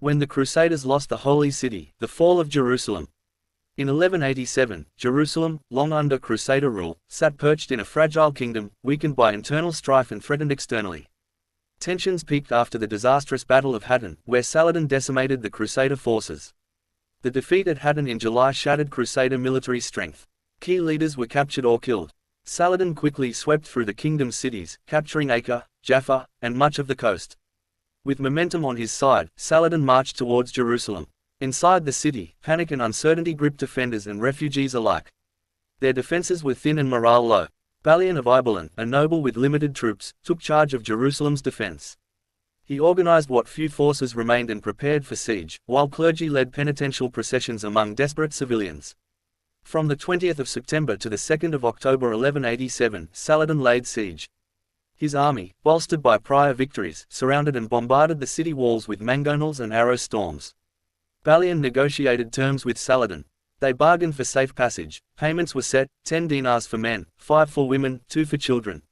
When the Crusaders lost the Holy City, the fall of Jerusalem. In 1187, Jerusalem, long under Crusader rule, sat perched in a fragile kingdom, weakened by internal strife and threatened externally. Tensions peaked after the disastrous Battle of Hattin, where Saladin decimated the Crusader forces. The defeat at Hattin in July shattered Crusader military strength. Key leaders were captured or killed. Saladin quickly swept through the kingdom's cities, capturing Acre, Jaffa, and much of the coast. With momentum on his side, Saladin marched towards Jerusalem. Inside the city, panic and uncertainty gripped defenders and refugees alike. Their defenses were thin and morale low. Balian of Ibelin, a noble with limited troops, took charge of Jerusalem's defense. He organized what few forces remained and prepared for siege, while clergy led penitential processions among desperate civilians. From the 20th of September to the 2nd of October 1187, Saladin laid siege. His army, bolstered by prior victories, surrounded and bombarded the city walls with mangonels and arrow storms. Balian negotiated terms with Saladin. They bargained for safe passage. Payments were set, 10 dinars for men, 5 for women, 2 for children.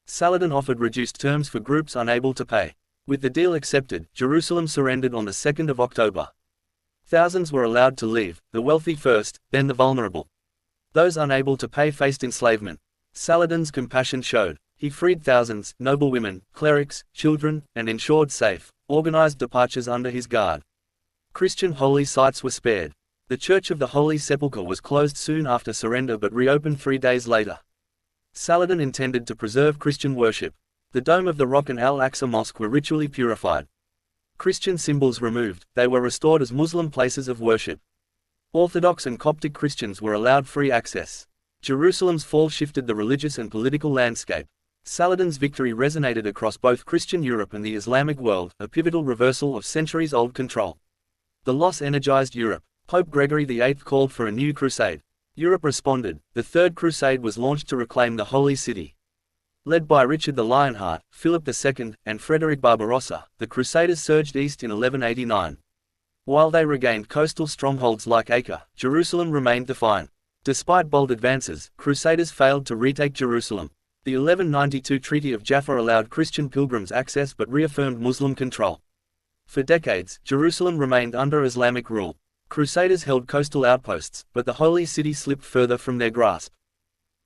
Saladin offered reduced terms for groups unable to pay. With the deal accepted, Jerusalem surrendered on the 2nd of October. Thousands were allowed to leave, the wealthy first, then the vulnerable. Those unable to pay faced enslavement. Saladin's compassion showed. He freed thousands, noble women, clerics, children, and ensured safe, organized departures under his guard. Christian holy sites were spared. The Church of the Holy Sepulchre was closed soon after surrender but reopened 3 days later. Saladin intended to preserve Christian worship. The Dome of the Rock and Al-Aqsa Mosque were ritually purified. Christian symbols removed, they were restored as Muslim places of worship. Orthodox and Coptic Christians were allowed free access. Jerusalem's fall shifted the religious and political landscape. Saladin's victory resonated across both Christian Europe and the Islamic world, a pivotal reversal of centuries-old control. The loss energized Europe. Pope Gregory VIII called for a new crusade. Europe responded. The Third Crusade was launched to reclaim the Holy City. Led by Richard the Lionheart, Philip II, and Frederick Barbarossa, the Crusaders surged east in 1189. While they regained coastal strongholds like Acre, Jerusalem remained defiant. Despite bold advances, Crusaders failed to retake Jerusalem. The 1192 Treaty of Jaffa allowed Christian pilgrims access but reaffirmed Muslim control. For decades, Jerusalem remained under Islamic rule. Crusaders held coastal outposts, but the Holy City slipped further from their grasp.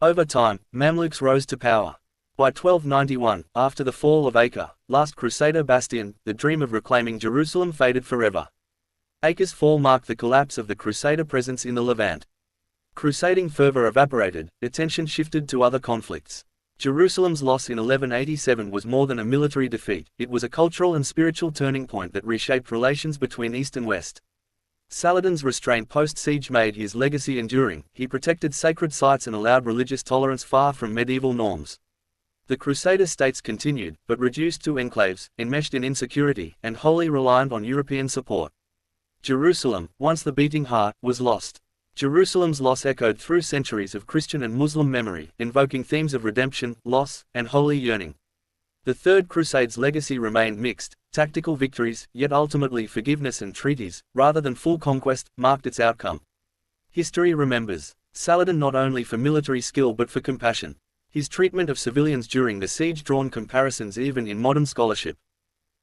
Over time, Mamluks rose to power. By 1291, after the fall of Acre, last Crusader bastion, the dream of reclaiming Jerusalem faded forever. Acre's fall marked the collapse of the Crusader presence in the Levant. Crusading fervor evaporated, attention shifted to other conflicts. Jerusalem's loss in 1187 was more than a military defeat, it was a cultural and spiritual turning point that reshaped relations between East and West. Saladin's restraint post-siege made his legacy enduring. He protected sacred sites and allowed religious tolerance far from medieval norms. The Crusader states continued, but reduced to enclaves, enmeshed in insecurity, and wholly reliant on European support. Jerusalem, once the beating heart, was lost. Jerusalem's loss echoed through centuries of Christian and Muslim memory, invoking themes of redemption, loss, and holy yearning. The Third Crusade's legacy remained mixed. Tactical victories, yet ultimately forgiveness and treaties, rather than full conquest, marked its outcome. History remembers Saladin not only for military skill but for compassion. His treatment of civilians during the siege drawn comparisons even in modern scholarship.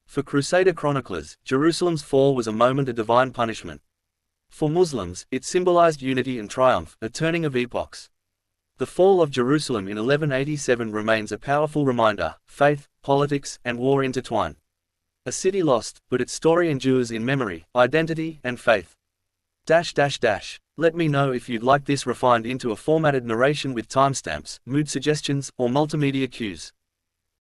For Crusader chroniclers, Jerusalem's fall was a moment of divine punishment. For Muslims, it symbolized unity and triumph, a turning of epochs. The fall of Jerusalem in 1187 remains a powerful reminder: faith, politics, and war intertwine. A city lost, but its story endures in memory, identity, and faith. Let me know if you'd like this refined into a formatted narration with timestamps, mood suggestions, or multimedia cues.